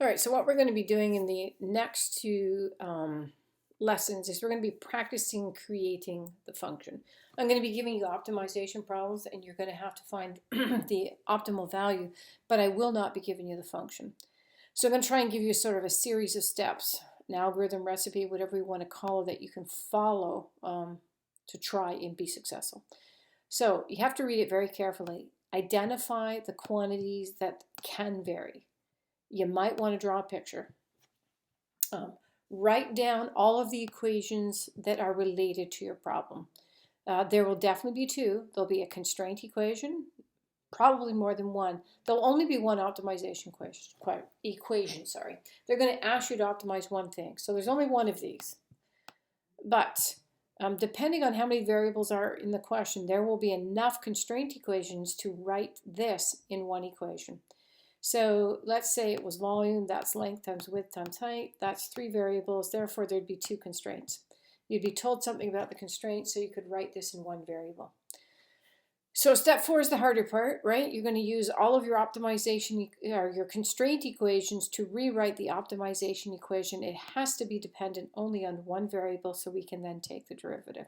All right, so what we're going to be doing in the next two lessons is we're going to be practicing creating the function. I'm going to be giving you optimization problems and you're going to have to find the optimal value, but I will not be giving you the function. So I'm going to try and give you sort of a series of steps, an algorithm, recipe, whatever you want to call it, that you can follow to try and be successful. So you have to read it very carefully. Identify the quantities that can vary. You might want to draw a picture. Write down all of the equations that are related to your problem. There will definitely be two. There'll be a constraint equation, probably more than one. There'll only be one optimization equation. They're going to ask you to optimize one thing. So there's only one of these. But depending on how many variables are in the question, there will be enough constraint equations to write this in one equation. So let's say it was volume, that's length times width times height, that's three variables, therefore there'd be two constraints. You'd be told something about the constraint, so you could write this in one variable. So step 4 is the harder part, right? You're going to use all of your optimization or your constraint equations to rewrite the optimization equation. It has to be dependent only on one variable so we can then take the derivative.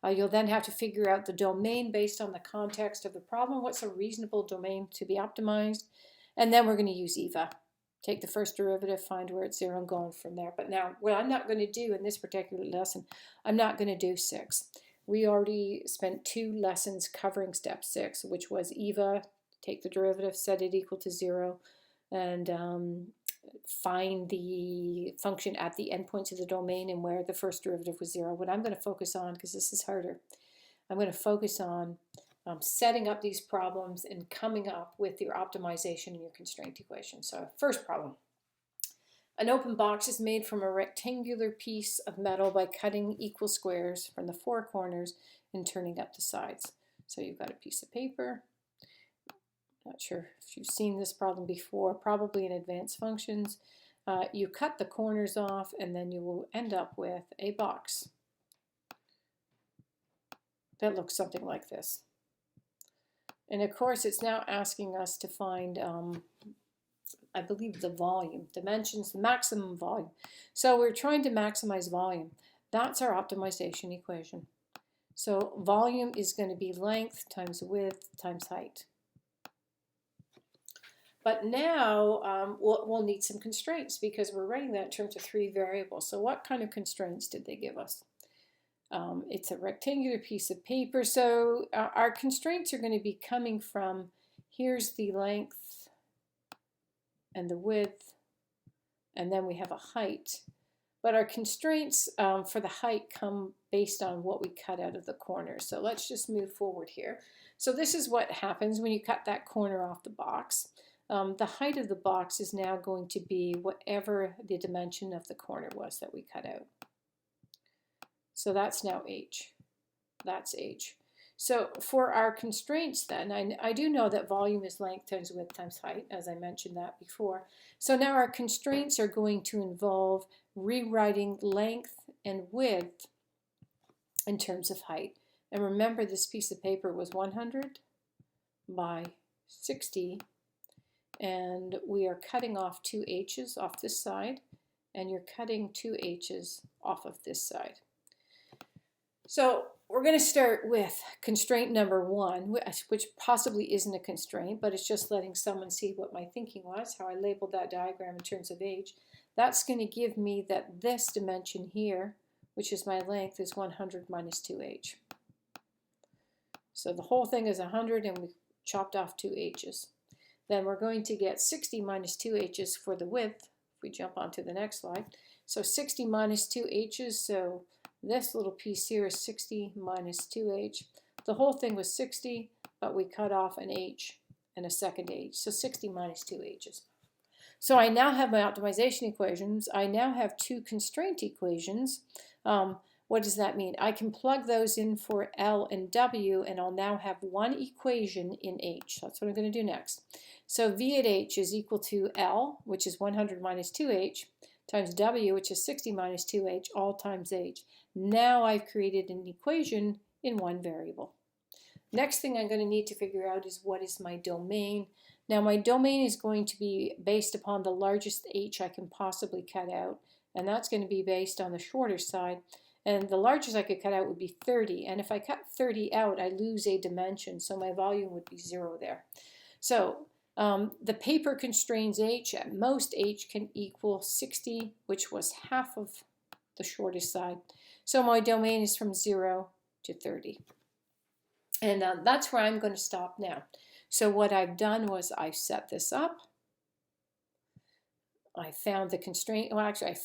You'll then have to figure out the domain based on the context of the problem. What's a reasonable domain to be optimized? And then we're going to use EVA. Take the first derivative, find where it's 0, and go on from there. But now, what I'm not going to do in this particular lesson, I'm not going to do 6. We already spent 2 lessons covering step 6, which was EVA, take the derivative, set it equal to 0, and find the function at the endpoints of the domain and where the first derivative was 0. What I'm going to focus on, because this is harder, I'm going to focus on setting up these problems and coming up with your optimization and your constraint equation. So first problem. An open box is made from a rectangular piece of metal by cutting equal squares from the 4 corners and turning up the sides. So you've got a piece of paper. Not sure if you've seen this problem before, probably in advanced functions. You cut the corners off and then you will end up with a box that looks something like this. And of course, it's now asking us to find, I believe, the volume, dimensions, the maximum volume. So we're trying to maximize volume. That's our optimization equation. So volume is going to be length times width times height. But now we'll need some constraints because we're writing that in terms of 3 variables. So what kind of constraints did they give us? It's a rectangular piece of paper, so our constraints are going to be coming from, here's the length and the width, and then we have a height. But our constraints for the height come based on what we cut out of the corner. So let's just move forward here. So this is what happens when you cut that corner off the box. The height of the box is now going to be whatever the dimension of the corner was that we cut out. So that's now h. That's h. So for our constraints then, I do know that volume is length times width times height, as I mentioned that before. So now our constraints are going to involve rewriting length and width in terms of height. And remember, this piece of paper was 100 by 60, and we are cutting off 2 h's off this side, and you're cutting 2 h's off of this side. So we're going to start with constraint number 1, which possibly isn't a constraint, but it's just letting someone see what my thinking was, how I labeled that diagram in terms of h. That's going to give me that this dimension here, which is my length, is 100 minus 2h. So the whole thing is 100, and we chopped off 2 h's. Then we're going to get 60 minus 2 h's for the width, if we jump on to the next slide. So 60 minus 2 h's, so this little piece here is 60 minus 2h. The whole thing was 60, but we cut off an h and a second h. So 60 minus 2 h's. So I now have my optimization equations. I now have 2 constraint equations. What does that mean? I can plug those in for L and W, and I'll now have one equation in h. That's what I'm going to do next. So V at h is equal to L, which is 100 minus 2h, times W, which is 60 minus 2h, all times h. Now I've created an equation in one variable. Next thing I'm going to need to figure out is what is my domain. Now my domain is going to be based upon the largest h I can possibly cut out, and that's going to be based on the shorter side. And the largest I could cut out would be 30. And if I cut 30 out, I lose a dimension, so my volume would be 0 there. So the paper constrains h. At most, h can equal 60, which was half of the shortest side. So my domain is from 0 to 30. And that's where I'm going to stop now. So what I've done was I've set this up. I found the constraint. Well, actually, I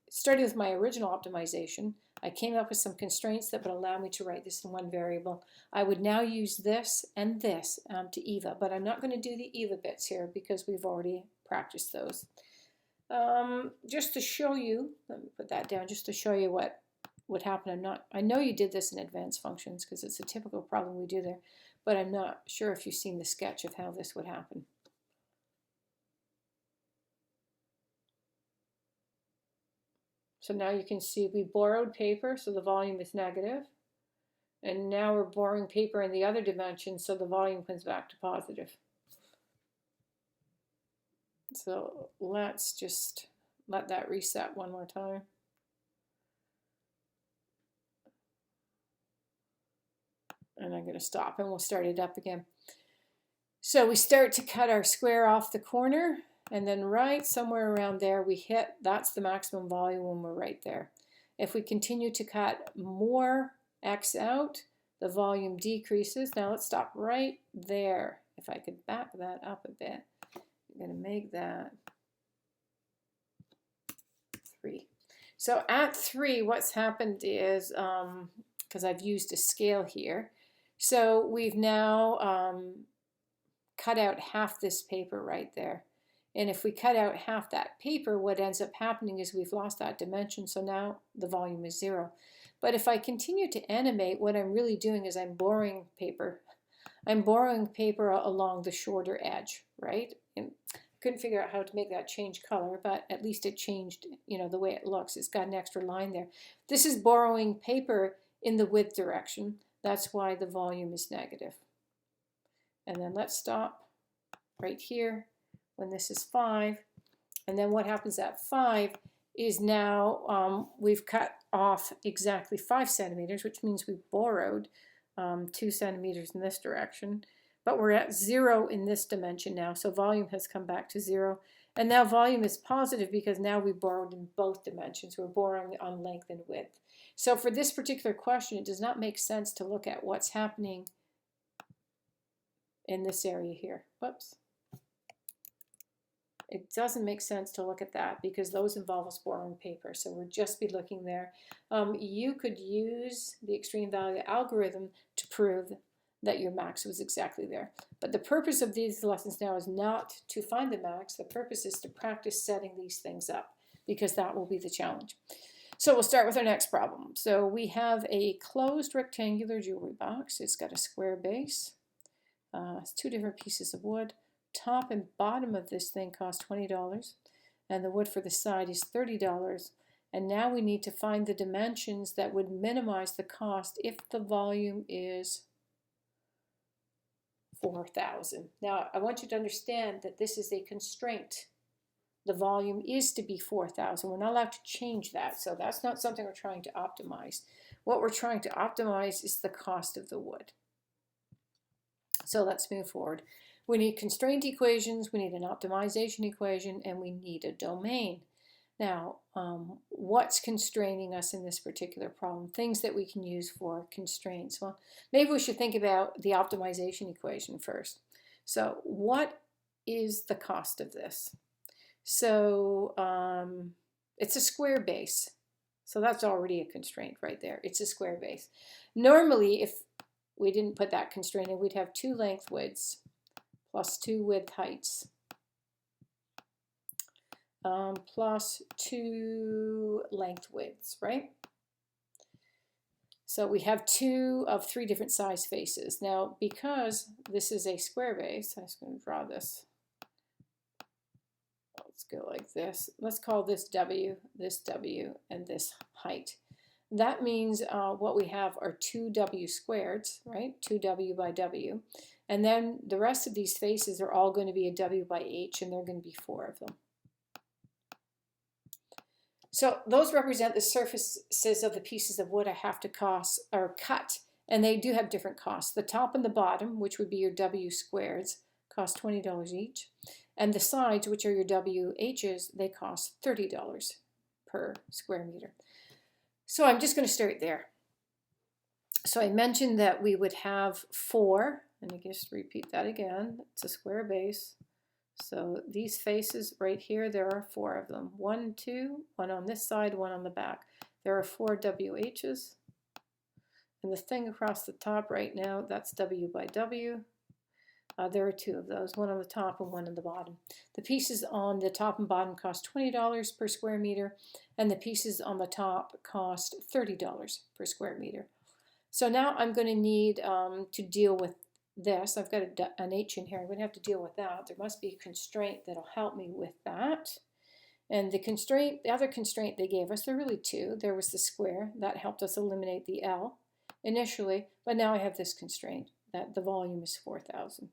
started with my original optimization. I came up with some constraints that would allow me to write this in one variable. I would now use this and this to EVA, but I'm not going to do the EVA bits here because we've already practiced those. Just to show you, let me put that down, just to show you what would happen. I know you did this in advanced functions because it's a typical problem we do there, but I'm not sure if you've seen the sketch of how this would happen. So now you can see we borrowed paper, so the volume is negative. And now we're borrowing paper in the other dimension, so the volume comes back to positive. So let's just let that reset one more time. And I'm going to stop and we'll start it up again. So we start to cut our square off the corner. And then right somewhere around there we hit, that's the maximum volume when we're right there. If we continue to cut more x out, the volume decreases. Now let's stop right there. If I could back that up a bit, I'm going to make that 3. So at 3, what's happened is, because I've used a scale here, so we've now cut out half this paper right there. And if we cut out half that paper, what ends up happening is we've lost that dimension, so now the volume is 0. But if I continue to animate, what I'm really doing is I'm borrowing paper. I'm borrowing paper along the shorter edge, right? And I couldn't figure out how to make that change color, but at least it changed, the way it looks. It's got an extra line there. This is borrowing paper in the width direction. That's why the volume is negative. And then let's stop right here when this is 5. And then what happens at 5 is now we've cut off exactly 5 centimeters, which means we've borrowed 2 centimeters in this direction. But we're at 0 in this dimension now, so volume has come back to 0. And now volume is positive because now we borrowed in both dimensions. We're borrowing on length and width. So for this particular question, it does not make sense to look at what's happening in this area here. Whoops. It doesn't make sense to look at that because those involve us borrowing paper. So we'll just be looking there. You could use the extreme value algorithm to prove that your max was exactly there. But the purpose of these lessons now is not to find the max. The purpose is to practice setting these things up because that will be the challenge. So we'll start with our next problem. So we have a closed rectangular jewelry box. It's got a square base. It's 2 different pieces of wood. Top and bottom of this thing cost $20, and the wood for the side is $30. And now we need to find the dimensions that would minimize the cost if the volume is 4,000. Now I want you to understand that this is a constraint. The volume is to be 4,000. We're not allowed to change that, so that's not something we're trying to optimize. What we're trying to optimize is the cost of the wood. So let's move forward. We need constraint equations, we need an optimization equation, and we need a domain. Now, what's constraining us in this particular problem? Things that we can use for constraints. Well, maybe we should think about the optimization equation first. So what is the cost of this? So it's a square base. So that's already a constraint right there. It's a square base. Normally, if we didn't put that constraint in, we'd have 2 length widths plus 2 width heights, plus 2 length widths, right? So we have 2 of 3 different size faces. Now, because this is a square base, I'm just going to draw this. Let's go like this. Let's call this W, and this height. That means what we have are 2W squareds, right? 2W by W. And then the rest of these faces are all going to be a W by H, and there are going to be 4 of them. So those represent the surfaces of the pieces of wood I have to cut, and they do have different costs. The top and the bottom, which would be your W squareds, cost $20 each, and the sides, which are your WHs, they cost $30 per square meter. So I'm just going to start there. So I mentioned that we would have 4, and I just repeat that again. It's a square base. So these faces right here, there are 4 of them. 1, 2, 1 on this side, 1 on the back. There are 4 WHs. And the thing across the top right now, that's W by W. There are 2 of those, 1 on the top and 1 on the bottom. The pieces on the top and bottom cost $20 per square meter, and the pieces on the top cost $30 per square meter. So now I'm going to need to deal with this. I've got an H in here. I'm going to have to deal with that. There must be a constraint that'll help me with that. And the other constraint they gave us, there are really 2. There was the square. That helped us eliminate the L initially, but now I have this constraint that the volume is 4,000.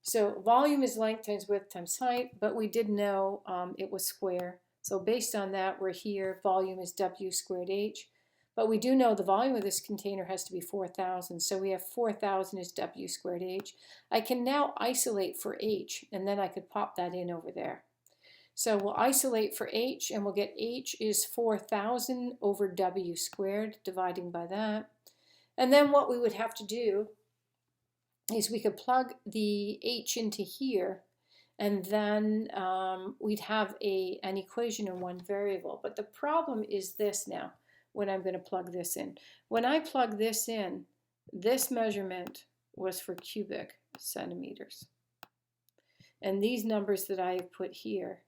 So volume is length times width times height, but we did know it was square. So based on that, we're here. Volume is W squared H. But we do know the volume of this container has to be 4,000. So we have 4,000 is W squared H. I can now isolate for H, and then I could pop that in over there. So we'll isolate for H, and we'll get H is 4,000 over W squared, dividing by that. And then what we would have to do is we could plug the H into here, and then we'd have an equation in one variable. But the problem is this now, when I'm going to plug this in. When I plug this in, this measurement was for cubic centimeters. And these numbers that I have put here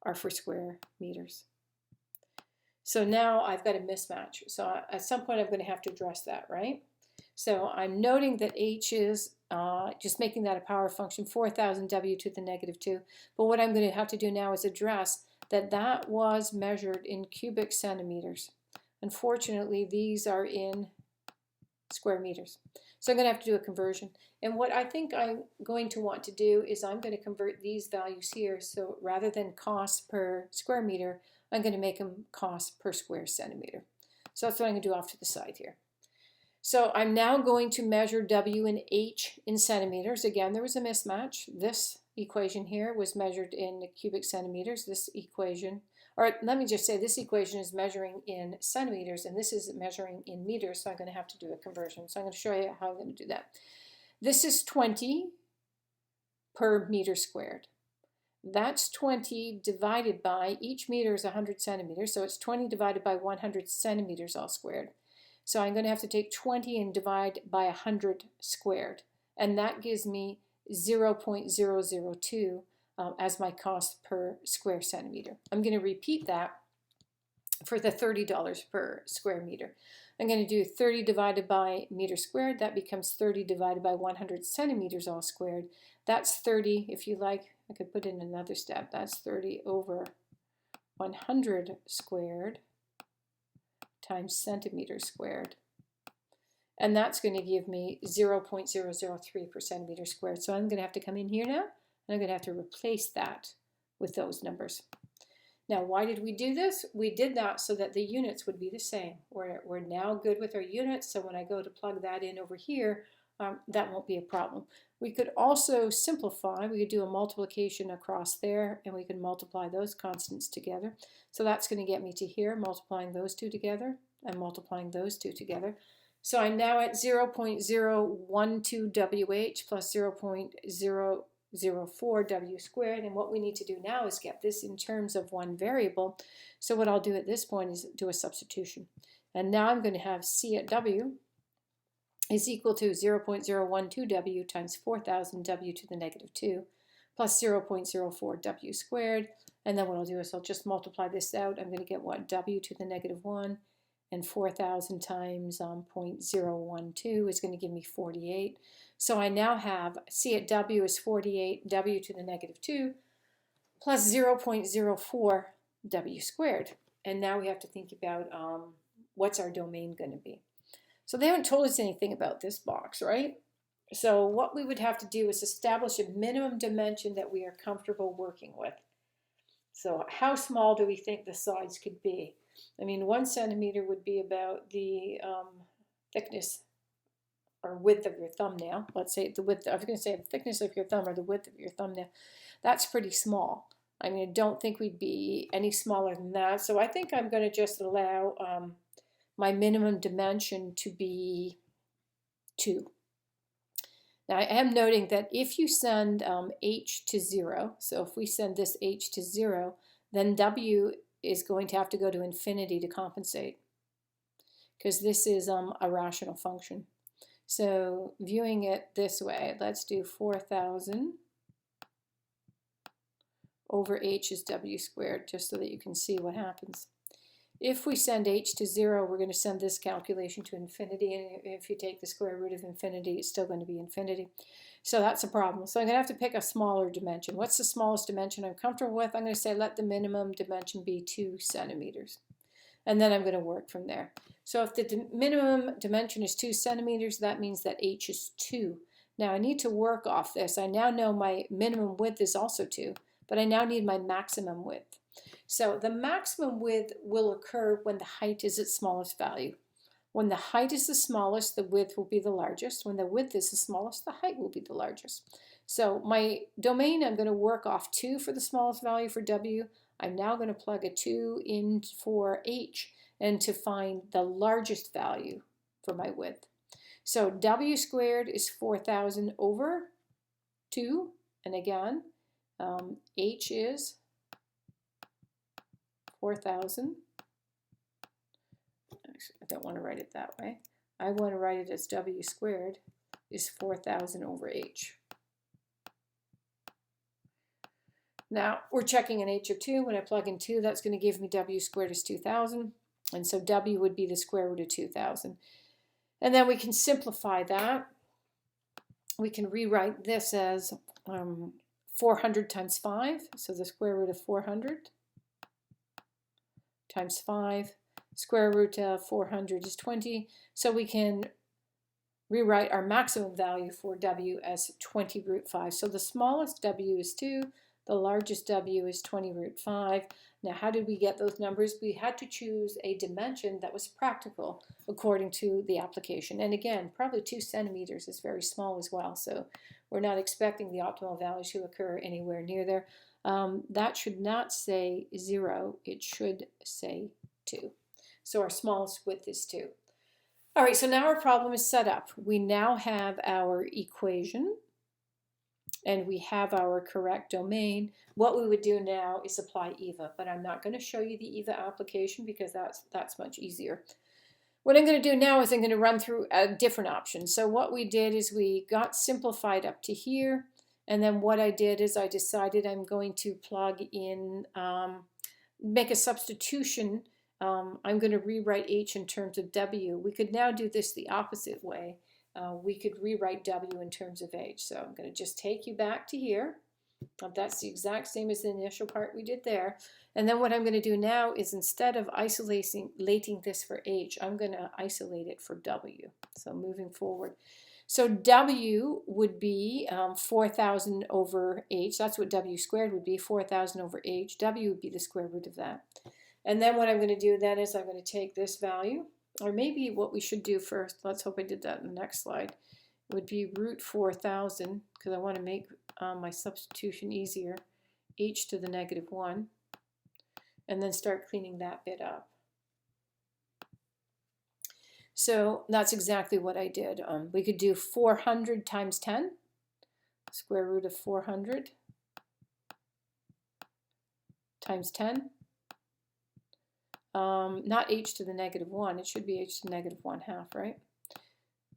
are for square meters. So now I've got a mismatch. So at some point I'm going to have to address that, right? So I'm noting that H is, just making that a power function, 4,000 W to the negative 2. But what I'm going to have to do now is address that that was measured in cubic centimeters. Unfortunately, these are in square meters. So I'm going to have to do a conversion. And what I think I'm going to want to do is I'm going to convert these values here. So rather than cost per square meter, I'm going to make them cost per square centimeter. So that's what I'm going to do off to the side here. So I'm now going to measure W and H in centimeters. Again, there was a mismatch. This equation here was measured in cubic centimeters. This equation, or let me just say this equation is measuring in centimeters, and this is measuring in meters, so I'm going to have to do a conversion. So I'm going to show you how I'm going to do that. This is 20 per meter squared. That's 20 divided by, each meter is 100 centimeters, so it's 20 divided by 100 centimeters all squared. So I'm going to have to take 20 and divide by 100 squared, and that gives me 0.002 as my cost per square centimeter. I'm going to repeat that for the $30 per square meter. I'm going to do 30 divided by meter squared. That becomes 30 divided by 100 centimeters all squared. That's 30, if you like. I could put in another step. That's 30 over 100 squared times centimeters squared. And that's going to give me 0.003 per centimeter squared. So I'm going to have to come in here now, and I'm going to have to replace that with those numbers. Now, why did we do this? We did that so that the units would be the same. We're now good with our units, so when I go to plug that in over here, that won't be a problem. We could also simplify. We could do a multiplication across there, and we can multiply those constants together. So that's going to get me to here, multiplying those two together and multiplying those two together. So I'm now at 0.012 WH plus 0.004 W squared, and what we need to do now is get this in terms of one variable. So what I'll do at this point is do a substitution. And now I'm going to have C at W is equal to 0.012 W times 4,000 W to the negative 2 plus 0.04 W squared. And then what I'll do is I'll just multiply this out. I'm going to get what? W to the negative 1. And 4,000 times 0.012 is going to give me 48. So I now have C at W is 48 W to the negative 2 plus 0.04 W squared. And now we have to think about what's our domain going to be. So they haven't told us anything about this box, right? So what we would have to do is establish a minimum dimension that we are comfortable working with. So how small do we think the size could be? I mean, 1 centimeter would be about the thickness or width of your thumbnail. Let's say the width, I was going to say the thickness of your thumb or the width of your thumbnail. That's pretty small. I mean, I don't think we'd be any smaller than that. So I think I'm going to just allow my minimum dimension to be 2. Now I am noting that if you send h to 0, so if we send this h to 0, then w is going to have to go to infinity to compensate, because this is a rational function. So viewing it this way, let's do 4,000 over h is w squared, just so that you can see what happens. If we send h to 0, we're going to send this calculation to infinity, and if you take the square root of infinity, it's still going to be infinity. So that's a problem. So I'm going to have to pick a smaller dimension. What's the smallest dimension I'm comfortable with? I'm going to say let the minimum dimension be 2 centimeters. And then I'm going to work from there. So if the minimum dimension is 2 centimeters, that means that h is 2. Now I need to work off this. I now know my minimum width is also 2, but I now need my maximum width. So the maximum width will occur when the height is its smallest value. When the height is the smallest, the width will be the largest. When the width is the smallest, the height will be the largest. So my domain, I'm going to work off 2 for the smallest value for w. I'm now going to plug a 2 in for h and to find the largest value for my width. So w squared is 4,000 over 2. And again, h is 4,000. Actually, I don't want to write it that way. I want to write it as w squared is 4,000 over h. Now, we're checking an h of 2. When I plug in 2, that's going to give me w squared is 2,000. And so w would be the square root of 2,000. And then we can simplify that. We can rewrite this as 400 times 5. So the square root of 400 times 5. Square root of 400 is 20. So we can rewrite our maximum value for w as 20 root 5. So the smallest w is 2. The largest w is 20 root 5. Now, how did we get those numbers? We had to choose a dimension that was practical according to the application. And again, probably 2 centimeters is very small as well. So we're not expecting the optimal value to occur anywhere near there. That should not say 0. It should say 2. So our smallest width is 2. All right, so now our problem is set up. We now have our equation and we have our correct domain. What we would do now is apply EVA, but I'm not going to show you the EVA application because that's much easier. What I'm going to do now is I'm going to run through a different option. So what we did is we got simplified up to here, and then what I did is I decided I'm going to plug in, make a substitution. I'm going to rewrite h in terms of w. We could now do this the opposite way. We could rewrite w in terms of h. So I'm going to just take you back to here. That's the exact same as the initial part we did there. And then what I'm going to do now is instead of isolating this for h, I'm going to isolate it for w. So moving forward. So w would be 4,000 over h. That's what w squared would be, 4,000 over h. W would be the square root of that. And then what I'm going to do then is I'm going to take this value, or maybe what we should do first, let's hope I did that in the next slide, would be root 4,000, because I want to make my substitution easier, h to the negative 1, and then start cleaning that bit up. So that's exactly what I did. We could do 400 times 10, square root of 400 times 10. Not h to the negative 1, it should be h to the negative 1/2, right?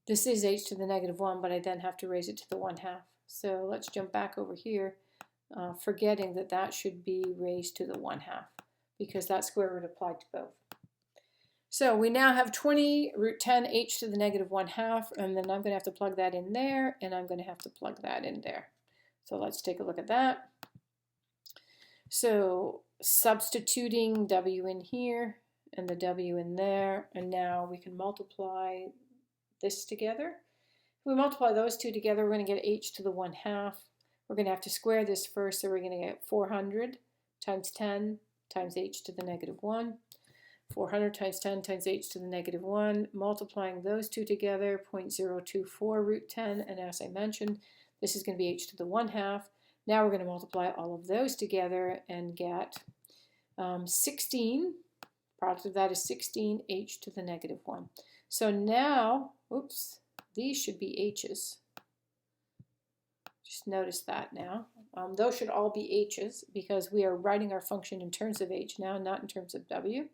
This is h to the negative 1, but I then have to raise it to the 1/2. So let's jump back over here, forgetting that that should be raised to the 1/2, because that square root applied to both. So we now have 20 root 10 h to the negative 1/2, and then I'm going to have to plug that in there, and I'm going to have to plug that in there. So let's take a look at that. So substituting w in here and the w in there, and now we can multiply this together. If we multiply those two together, we're going to get h to the 1/2. We're going to have to square this first, so we're going to get 400 times 10 times h to the -1. 400 times 10 times h to the -1. Multiplying those two together, 0.024 root 10. And as I mentioned, this is going to be h to the 1/2. Now we're going to multiply all of those together and get 16. Product of that is 16 h to the -1. So now, oops, these should be h's. Just notice that now. Those should all be h's because we are writing our function in terms of h now, not in terms of w.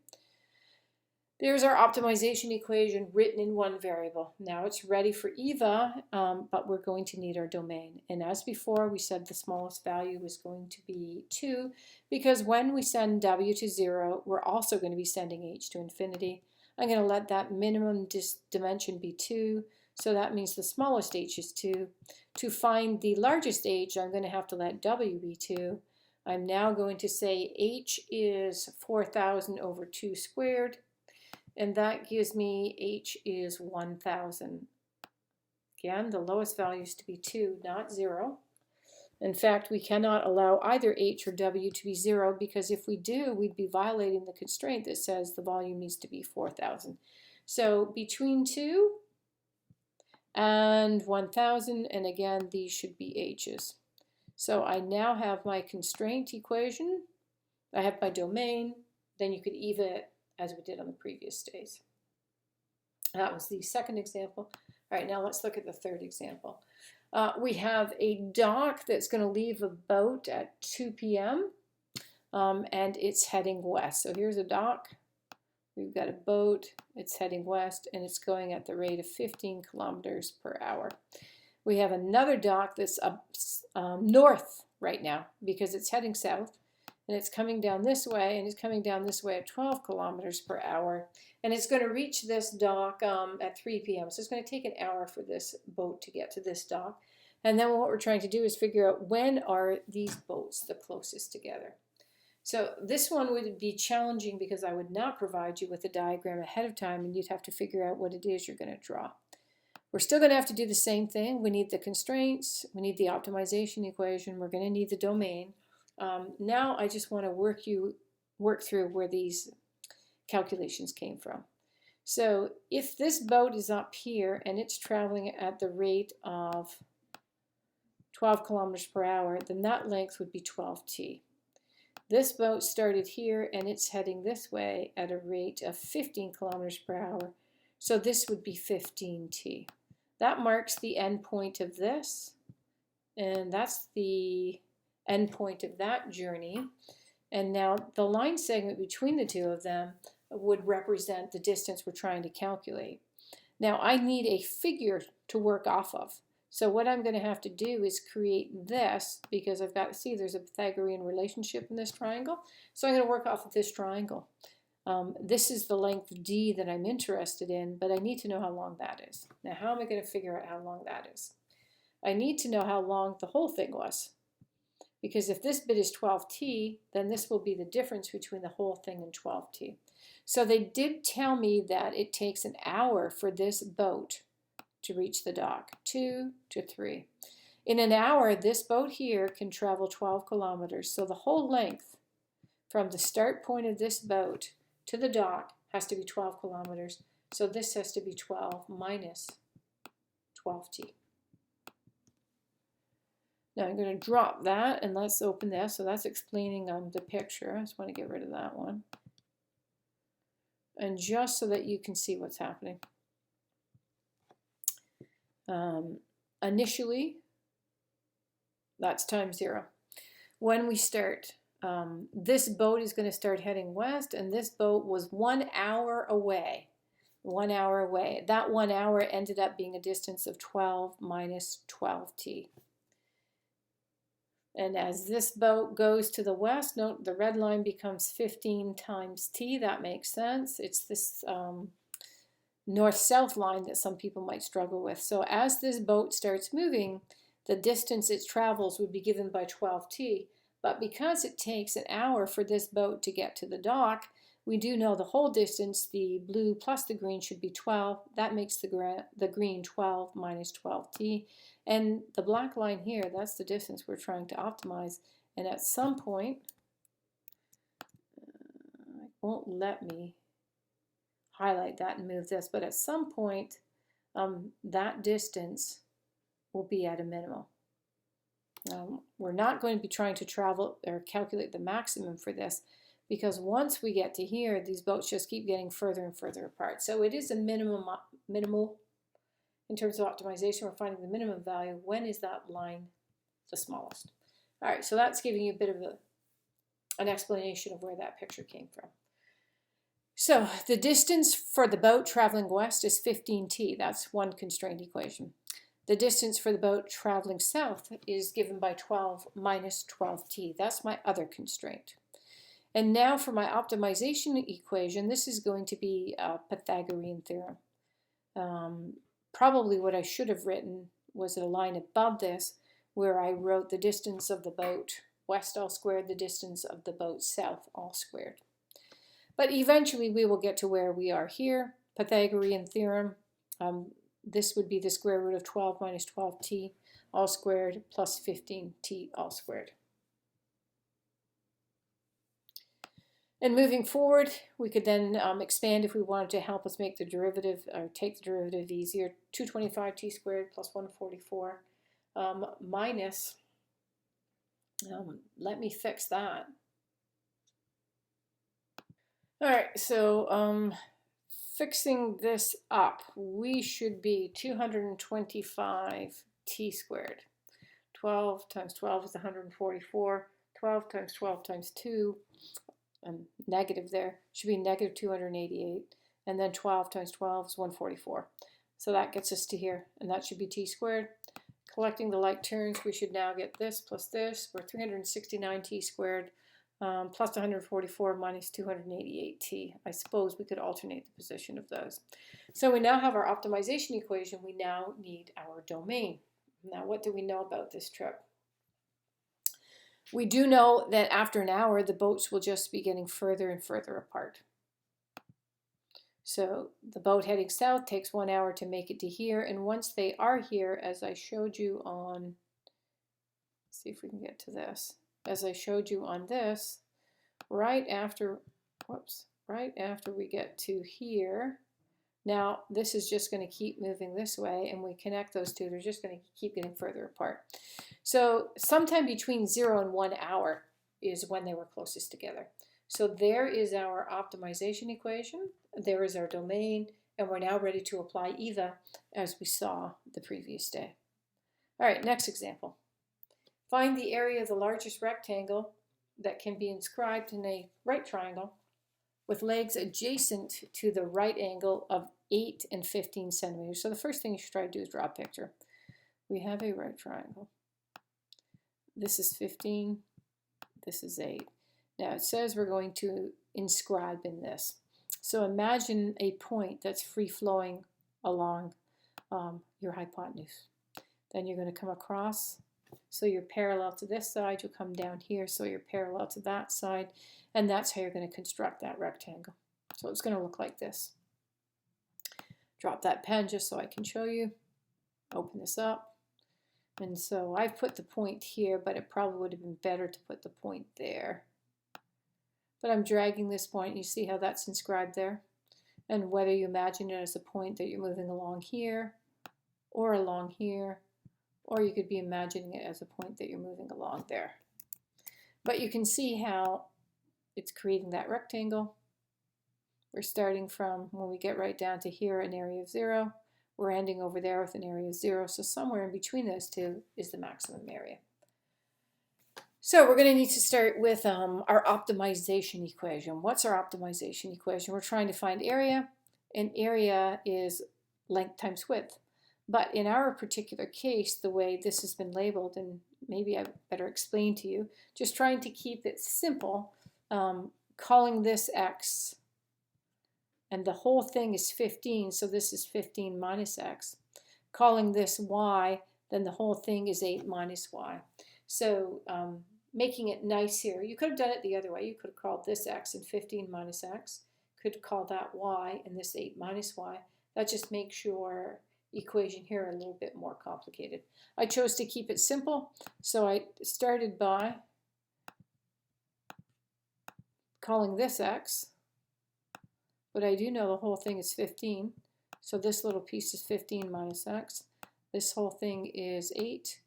There's our optimization equation written in one variable. Now it's ready for EVA, but we're going to need our domain. And as before, we said the smallest value was going to be 2, because when we send w to 0, we're also going to be sending h to infinity. I'm going to let that minimum dimension be 2, so that means the smallest h is 2. To find the largest h, I'm going to have to let w be 2. I'm now going to say h is 4,000 over 2 squared. And that gives me h is 1,000. Again, the lowest value is to be 2, not 0. In fact, we cannot allow either h or w to be 0, because if we do, we'd be violating the constraint that says the volume needs to be 4,000. So between 2 and 1,000, and again, these should be h's. So I now have my constraint equation. I have my domain. Then you could EVA it as we did on the previous days. That was the second example. All right, now let's look at the third example. We have a dock that's going to leave a boat at 2 p.m. And it's heading west. So here's a dock. We've got a boat. It's heading west, and it's going at the rate of 15 kilometers per hour. We have another dock that's up north right now because it's heading south. And it's coming down this way, and it's coming down this way at 12 kilometers per hour. And it's going to reach this dock at 3 p.m. So it's going to take an hour for this boat to get to this dock. And then what we're trying to do is figure out when are these boats the closest together. So this one would be challenging because I would not provide you with a diagram ahead of time, and you'd have to figure out what it is you're going to draw. We're still going to have to do the same thing. We need the constraints. We need the optimization equation. We're going to need the domain. Now I just want to work through where these calculations came from. So if this boat is up here and it's traveling at the rate of 12 kilometers per hour, then that length would be 12t. This boat started here and it's heading this way at a rate of 15 kilometers per hour, so this would be 15t. That marks the end point of this, and that's the end point of that journey. And now the line segment between the two of them would represent the distance we're trying to calculate. Now I need a figure to work off of. So what I'm going to have to do is create this, because I've got, see, there's a Pythagorean relationship in this triangle. So I'm going to work off of this triangle. This is the length d that I'm interested in, but I need to know how long that is. Now how am I going to figure out how long that is? I need to know how long the whole thing was. Because if this bit is 12t, then this will be the difference between the whole thing and 12t. So they did tell me that it takes an hour for this boat to reach the dock, 2 to 3. In an hour, this boat here can travel 12 kilometers. So the whole length from the start point of this boat to the dock has to be 12 kilometers. So this has to be 12 minus 12t. Now I'm going to drop that and let's open this. So that's explaining the picture. I just want to get rid of that one. And just so that you can see what's happening. Initially, that's time 0. When we start, this boat is going to start heading west, and this boat was 1 hour away. 1 hour away. That 1 hour ended up being a distance of 12 minus 12t. And as this boat goes to the west, note the red line becomes 15 times t. That makes sense. It's this north-south line that some people might struggle with. So as this boat starts moving, the distance it travels would be given by 12t. But because it takes an hour for this boat to get to the dock, We do know the whole distance, the blue plus the green, should be 12. That makes the green 12 minus 12t. And the black line here, that's the distance we're trying to optimize. And at some point, it won't let me highlight that and move this, but at some point, that distance will be at a minimum. We're not going to be trying to travel or calculate the maximum for this, because once we get to here, these boats just keep getting further and further apart. So it is a minimal in terms of optimization. We're finding the minimum value. When is that line the smallest? All right, so that's giving you a bit of an explanation of where that picture came from. So the distance for the boat traveling west is 15t. That's one constraint equation. The distance for the boat traveling south is given by 12 minus 12t. That's my other constraint. And now for my optimization equation, this is going to be a Pythagorean theorem. Probably what I should have written was a line above this where I wrote the distance of the boat west all squared, the distance of the boat south all squared. But eventually we will get to where we are here. Pythagorean theorem, this would be the square root of 12 minus 12t all squared plus 15t all squared. And moving forward, we could then expand if we wanted to help us make the derivative or take the derivative easier. 225t squared plus 144 minus, let me fix that. All right, so fixing this up, we should be 225t squared. 12 times 12 is 144. 12 times 12 times 2, negative there, should be negative 288. And then 12 times 12 is 144. So that gets us to here, and that should be t squared. Collecting the like terms, we should now get this plus this. We're 369t squared. Plus 144 minus 288t. I suppose we could alternate the position of those. So we now have our optimization equation. We now need our domain. Now, what do we know about this trip? We do know that after an hour, the boats will just be getting further and further apart. So the boat heading south takes 1 hour to make it to here. And once they are here, as I showed you on, let's see if we can get to this. As I showed you on this, right after we get to here, now this is just going to keep moving this way, and we connect those two, they're just going to keep getting further apart. So sometime between 0 and 1 hour is when they were closest together. So there is our optimization equation, there is our domain, and we're now ready to apply EVA as we saw the previous day. All right, next example. Find the area of the largest rectangle that can be inscribed in a right triangle with legs adjacent to the right angle of 8 and 15 centimeters. So the first thing you should try to do is draw a picture. We have a right triangle. This is 15, this is 8. Now it says we're going to inscribe in this. So imagine a point that's free-flowing along your hypotenuse. Then you're going to come across. So you're parallel to this side, you'll come down here, so you're parallel to that side, and that's how you're going to construct that rectangle. So it's going to look like this. Drop that pen just so I can show you. Open this up. And so I've put the point here, but it probably would have been better to put the point there. But I'm dragging this point, you see how that's inscribed there? And whether you imagine it as a point that you're moving along here, or along here, or you could be imagining it as a point that you're moving along there. But you can see how it's creating that rectangle. We're starting from, when we get right down to here, an area of 0. We're ending over there with an area of 0. So somewhere in between those two is the maximum area. So we're going to need to start with our optimization equation. What's our optimization equation? We're trying to find area, and area is length times width. But in our particular case, the way this has been labeled, and maybe I better explain to you, just trying to keep it simple, calling this x, and the whole thing is 15, so this is 15 minus x. Calling this y, then the whole thing is 8 minus y. So making it nice here. You could have done it the other way. You could have called this x and 15 minus x. Could call that y and this 8 minus y. That just makes your equation here a little bit more complicated. I chose to keep it simple, so I started by calling this x, but I do know the whole thing is 15, so this little piece is 15 minus x. This whole thing is 8.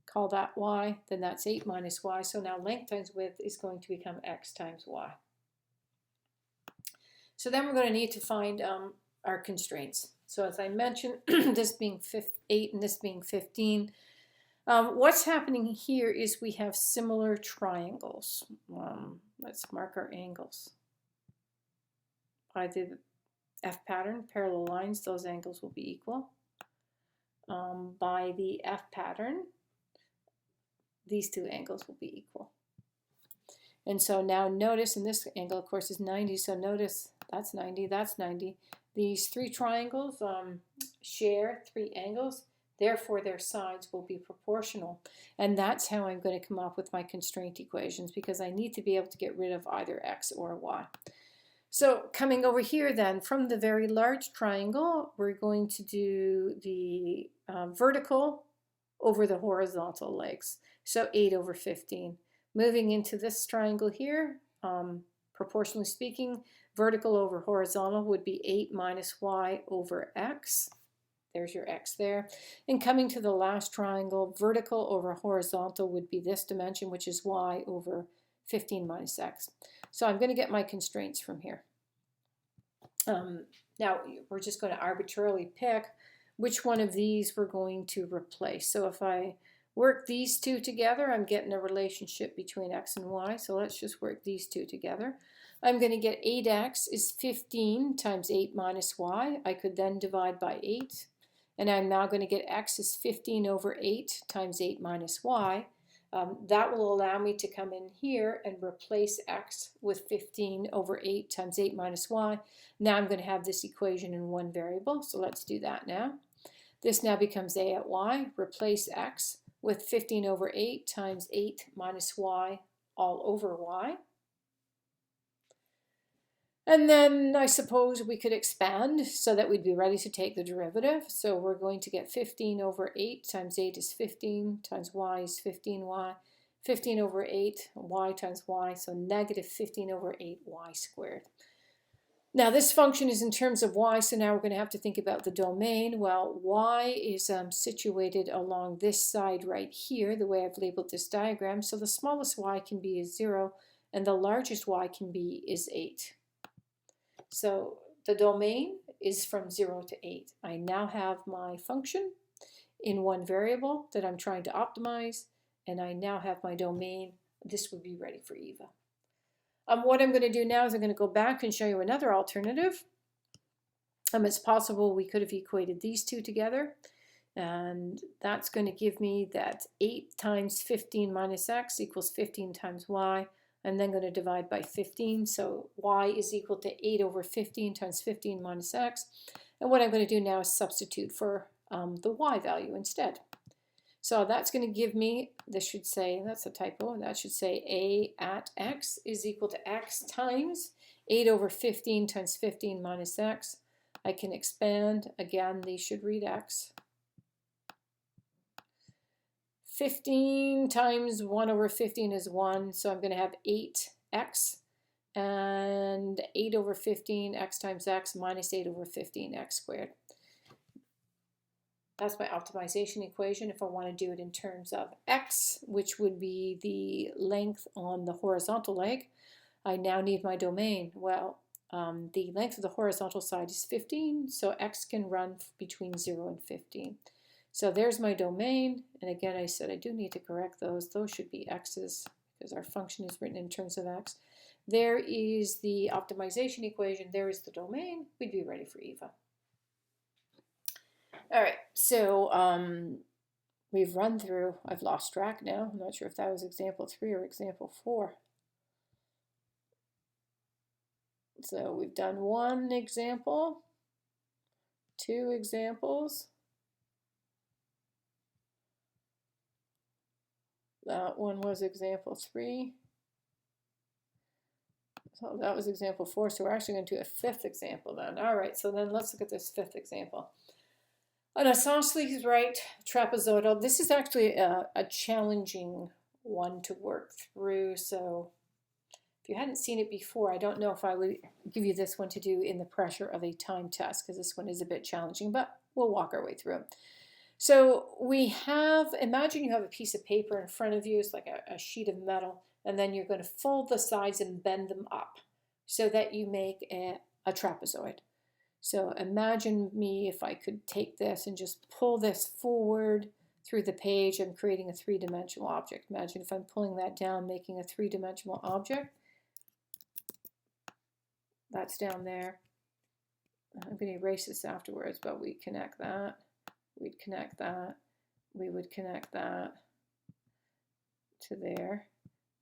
Call that y, then that's 8 minus y, so now length times width is going to become x times y. So then we're going to need to find our constraints. So as I mentioned, this being 8 and this being 15, what's happening here is we have similar triangles. Let's mark our angles. By the F pattern, parallel lines, those angles will be equal. By the F pattern, these two angles will be equal. And so now notice, and this angle of course is 90, so notice that's 90, that's 90. These three triangles share three angles, therefore their sides will be proportional. And that's how I'm going to come up with my constraint equations, because I need to be able to get rid of either x or y. So coming over here then, from the very large triangle, we're going to do the vertical over the horizontal legs. So 8 over 15. Moving into this triangle here, proportionally speaking, vertical over horizontal would be 8 minus y over x. There's your x there. And coming to the last triangle, vertical over horizontal would be this dimension, which is y over 15 minus x. So I'm going to get my constraints from here. Now we're just going to arbitrarily pick which one of these we're going to replace. So if I work these two together, I'm getting a relationship between x and y. So let's just work these two together. I'm going to get 8x is 15 times 8 minus y. I could then divide by 8. And I'm now going to get x is 15 over 8 times 8 minus y. That will allow me to come in here and replace x with 15 over 8 times 8 minus y. Now I'm going to have this equation in one variable, so let's do that now. This now becomes a at y. Replace x with 15 over 8 times 8 minus y all over y. And then I suppose we could expand so that we'd be ready to take the derivative. So we're going to get 15 over 8 times 8 is 15 times y is 15y. 15 over 8, y times y, so negative 15 over 8y squared. Now this function is in terms of y, so now we're going to have to think about the domain. Well, y is situated along this side right here, the way I've labeled this diagram. So the smallest y can be is 0, and the largest y can be is 8. So the domain is from 0 to 8. I now have my function in one variable that I'm trying to optimize, and I now have my domain. This would be ready for EVA. What I'm going to do now is I'm going to go back and show you another alternative. It's possible we could have equated these two together, and that's going to give me that 8 times 15 minus x equals 15 times y. I'm then going to divide by 15, so y is equal to 8 over 15 times 15 minus x. And what I'm going to do now is substitute for the y value instead. So that's going to give me, this should say, that's a typo, that should say a at x is equal to x times 8 over 15 times 15 minus x. I can expand, again, these should read x. 15 times 1 over 15 is 1, so I'm going to have 8x, and 8 over 15, x times x, minus 8 over 15, x squared. That's my optimization equation if I want to do it in terms of x, which would be the length on the horizontal leg. I now need my domain. Well, the length of the horizontal side is 15, so x can run between 0 and 15. So there's my domain, and again I said I do need to correct those. Those should be x's because our function is written in terms of x. There is the optimization equation, there is the domain. We'd be ready for EVA. All right, so we've run through, I've lost track now. I'm not sure if that was example 3 or example 4. So we've done 1 example, 2 examples. That one was example 3. So that was example 4. So we're actually going to do a 5th example then. All right, so then let's look at this 5th example. An isosceles right trapezoidal. This is actually a challenging one to work through. So if you hadn't seen it before, I don't know if I would give you this one to do in the pressure of a time test, because this one is a bit challenging, but we'll walk our way through it. So we have, imagine you have a piece of paper in front of you. It's like a sheet of metal, and then you're going to fold the sides and bend them up so that you make a trapezoid. So imagine me if I could take this and just pull this forward through the page. I'm creating a 3-dimensional object. Imagine if I'm pulling that down, making a 3-dimensional object. That's down there. I'm going to erase this afterwards, but we connect that. We'd connect that. We would connect that to there.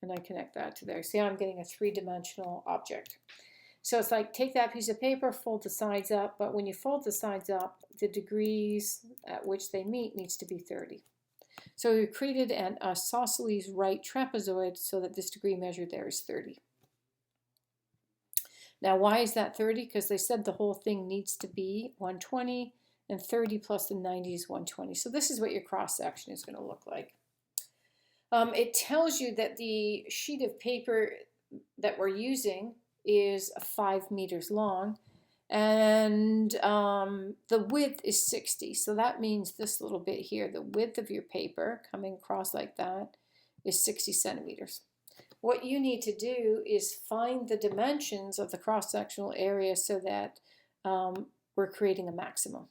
And I connect that to there. See, I'm getting a 3-dimensional object. So it's like, take that piece of paper, fold the sides up, but when you fold the sides up, the degrees at which they meet needs to be 30. So we created an isosceles right trapezoid so that this degree measure there is 30. Now, why is that 30? Because they said the whole thing needs to be 120, and 30 plus the 90 is 120. So this is what your cross section is going to look like. It tells you that the sheet of paper that we're using is 5 meters long, and the width is 60. So that means this little bit here, the width of your paper coming across like that, is 60 centimeters. What you need to do is find the dimensions of the cross-sectional area so that we're creating a maximum.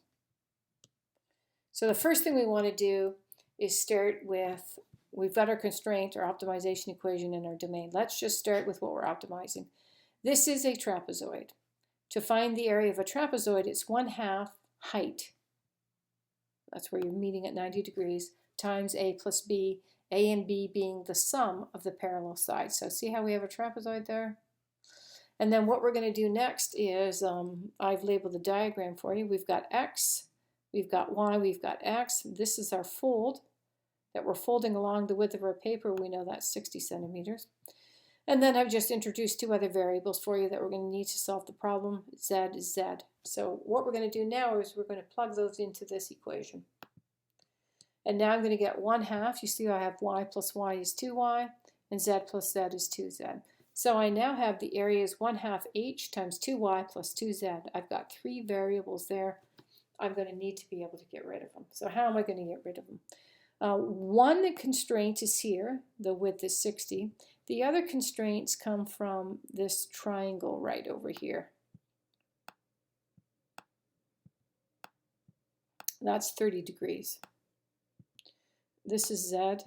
So the first thing we want to do is start with, we've got our constraint, our optimization equation, and our domain. Let's just start with what we're optimizing. This is a trapezoid. To find the area of a trapezoid, it's 1/2 height. That's where you're meeting at 90 degrees, times A plus B, A and B being the sum of the parallel sides. So see how we have a trapezoid there? And then what we're going to do next is, I've labeled the diagram for you. We've got X, we've got Y, we've got X. This is our fold that we're folding along the width of our paper. We know that's 60 centimeters. And then I've just introduced 2 other variables for you that we're going to need to solve the problem. Z is Z. So what we're going to do now is we're going to plug those into this equation. And now I'm going to get 1/2. You see I have Y plus Y is 2Y, and Z plus Z is 2Z. So I now have the area is 1/2 H times 2Y plus 2Z. I've got 3 variables there. I'm going to need to be able to get rid of them. So how am I going to get rid of them? One constraint is here. The width is 60. The other constraints come from this triangle right over here. That's 30 degrees. This is Z,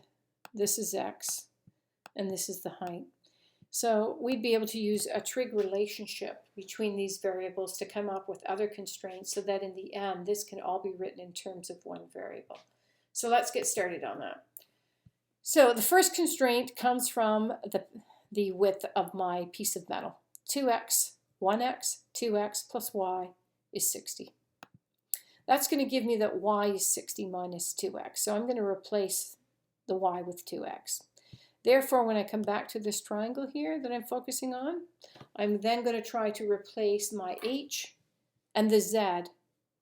this is X, and this is the height. So we'd be able to use a trig relationship between these variables to come up with other constraints so that in the end, this can all be written in terms of one variable. So let's get started on that. So the first constraint comes from the width of my piece of metal. 2x, 1x, 2x plus y is 60. That's going to give me that y is 60 minus 2x. So I'm going to replace the y with 2x. Therefore, when I come back to this triangle here that I'm focusing on, I'm then going to try to replace my h and the z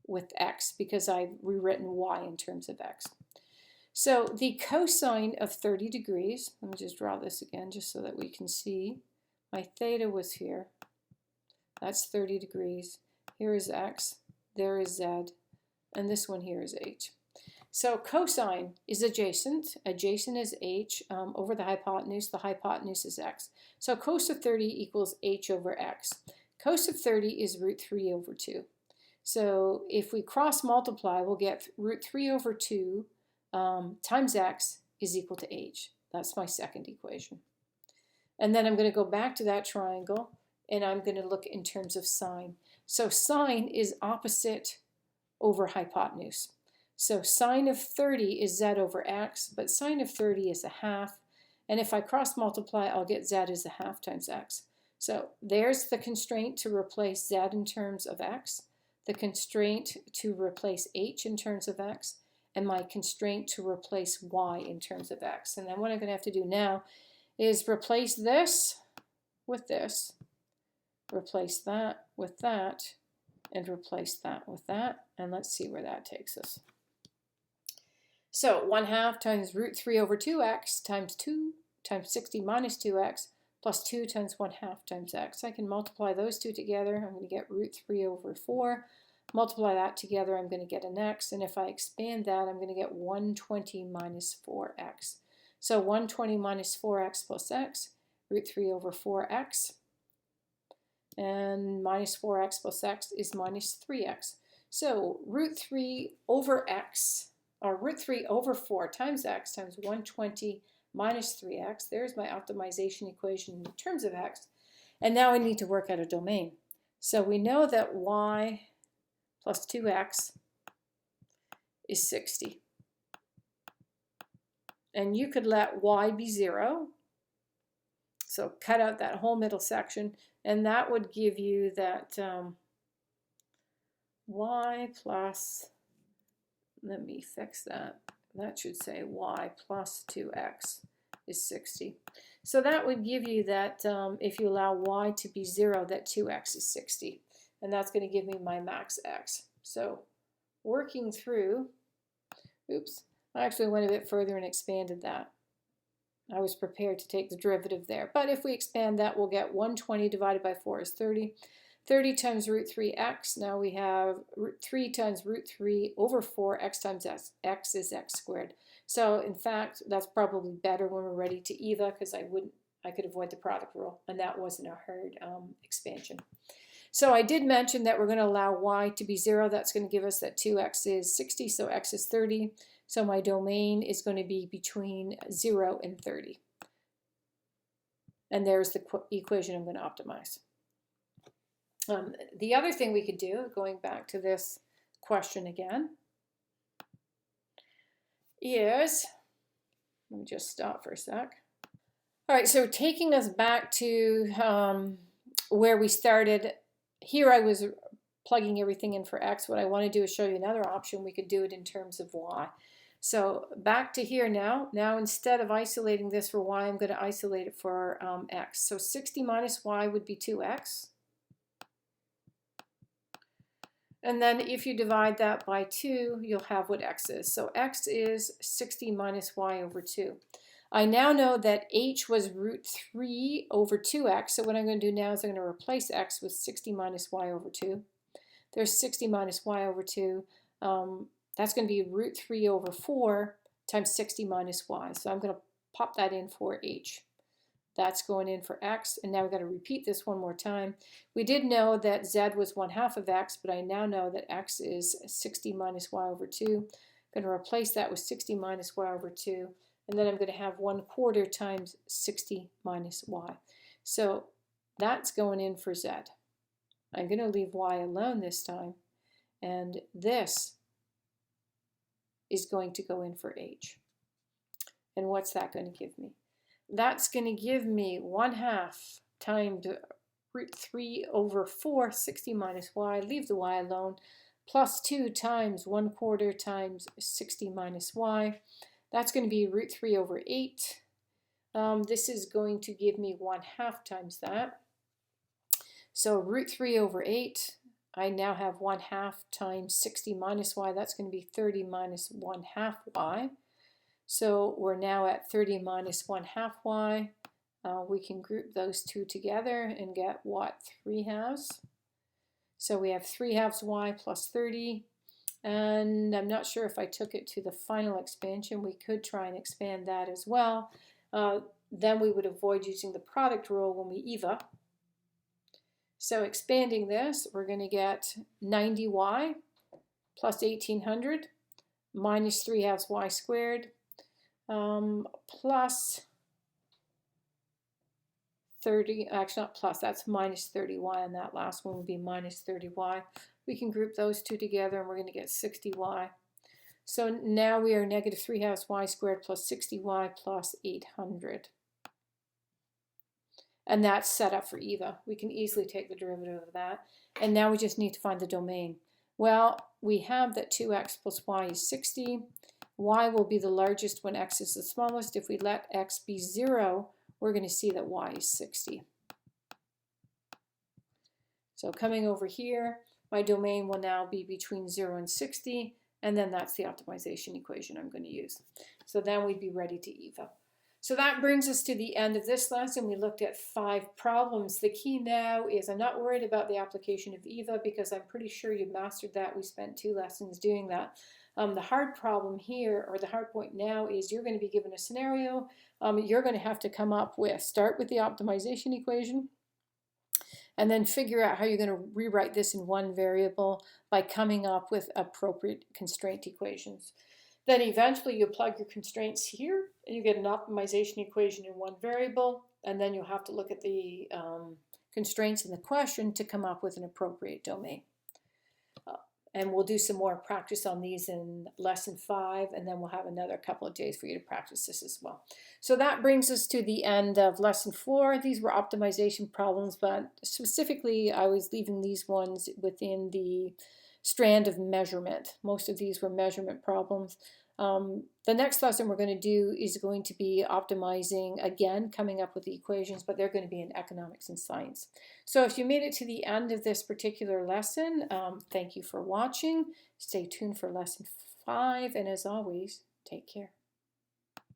with x because I've rewritten y in terms of x. So the cosine of 30 degrees, let me just draw this again just so that we can see. My theta was here. That's 30 degrees. Here is x, there is z, and this one here is h. So cosine is adjacent. Adjacent is h over the hypotenuse. The hypotenuse is x. So cos of 30 equals h over x. Cos of 30 is root 3 over 2. So if we cross multiply, we'll get root 3 over 2 times x is equal to h. That's my second equation. And then I'm going to go back to that triangle, and I'm going to look in terms of sine. So sine is opposite over hypotenuse. So sine of 30 is z over x, but sine of 30 is a half. And if I cross multiply, I'll get z is a half times x. So there's the constraint to replace z in terms of x, the constraint to replace h in terms of x, and my constraint to replace y in terms of x. And then what I'm going to have to do now is replace this with this, replace that with that, and replace that with that. And let's see where that takes us. So 1/2 times root 3 over 2x times 2 times 60 minus 2x plus 2 times 1/2 times x. I can multiply those two together. I'm going to get root 3 over 4. Multiply that together, I'm going to get an x. And if I expand that, I'm going to get 120 minus 4x. So 120 minus 4x plus x, root 3 over 4x. And minus 4x plus x is minus 3x. So root 3 over x, or root 3 over 4 times x times 120 minus 3x. There's my optimization equation in terms of x. And now I need to work out a domain. So we know that y plus 2x is 60. And you could let y be 0. So cut out that whole middle section, and that would give you that y plus, let me fix that. That should say y plus 2x is 60. So that would give you that if you allow y to be 0, that 2x is 60. And that's going to give me my max x. So working through, oops, I actually went a bit further and expanded that. I was prepared to take the derivative there. But if we expand that, we'll get 120 divided by 4 is 30. 30 times root 3x. Now we have root 3 times root 3 over 4, x times x is x squared. So in fact, that's probably better when we're ready to EVA, because I could avoid the product rule, and that wasn't a hard expansion. So I did mention that we're going to allow y to be 0. That's going to give us that 2x is 60, so x is 30. So my domain is going to be between 0 and 30. And there's the equation I'm going to optimize. The other thing we could do, going back to this question again, is, let me just stop for a sec. All right, so taking us back to where we started, here I was plugging everything in for x. What I want to do is show you another option. We could do it in terms of y. So back to here now. Now instead of isolating this for y, I'm going to isolate it for x. So 60 minus y would be 2x. And then if you divide that by 2, you'll have what x is. So x is 60 minus y over 2. I now know that h was root 3 over 2x. So what I'm going to do now is I'm going to replace x with 60 minus y over 2. There's 60 minus y over 2. That's going to be root 3 over 4 times 60 minus y. So I'm going to pop that in for h. That's going in for x. And now we've got to repeat this one more time. We did know that z was 1/2 of x, but I now know that x is 60 minus y over 2. I'm going to replace that with 60 minus y over 2. And then I'm going to have 1/4 times 60 minus y. So that's going in for z. I'm going to leave y alone this time. And this is going to go in for h. And what's that going to give me? That's going to give me 1/2 times root 3 over 4, 60 minus y, leave the y alone, plus 2 times 1/4 times 60 minus y. That's going to be root 3 over 8. This is going to give me 1/2 times that. So root 3 over 8, I now have 1/2 times 60 minus y. That's going to be 30 minus 1/2 y. So we're now at 30 minus 1/2 y. We can group those two together and get what? 3/2. So we have 3/2 y plus 30. And I'm not sure if I took it to the final expansion. We could try and expand that as well. Then we would avoid using the product rule when we EVA. So expanding this, we're going to get 90y plus 1800 minus 3/2 y squared plus 30, actually not plus, that's minus 30y, and that last one would be minus 30y. We can group those two together and we're going to get 60y. So now we are negative 3/2 y squared plus 60y plus 800. And that's set up for EVA. We can easily take the derivative of that. And now we just need to find the domain. Well, we have that 2x plus y is 60. Y will be the largest when X is the smallest. If we let X be 0, we're going to see that Y is 60. So coming over here, my domain will now be between 0 and 60, and then that's the optimization equation I'm going to use. So then we'd be ready to eval. So that brings us to the end of this lesson. We looked at 5 problems. The key now is I'm not worried about the application of EVA because I'm pretty sure you've mastered that. We spent 2 lessons doing that. The hard problem here, or the hard point now, is you're going to be given a scenario. You're going to have to come up with, start with the optimization equation, and then figure out how you're going to rewrite this in one variable by coming up with appropriate constraint equations. Then eventually you plug your constraints here and you get an optimization equation in one variable, and then you'll have to look at the constraints in the question to come up with an appropriate domain. And we'll do some more practice on these in lesson 5, and then we'll have another couple of days for you to practice this as well. So that brings us to the end of lesson 4. These were optimization problems, but specifically I was leaving these ones within the strand of measurement. Most of these were measurement problems. The next lesson we're going to do is going to be optimizing, again, coming up with the equations, but they're going to be in economics and science. So if you made it to the end of this particular lesson, thank you for watching. Stay tuned for lesson 5, and as always, take care.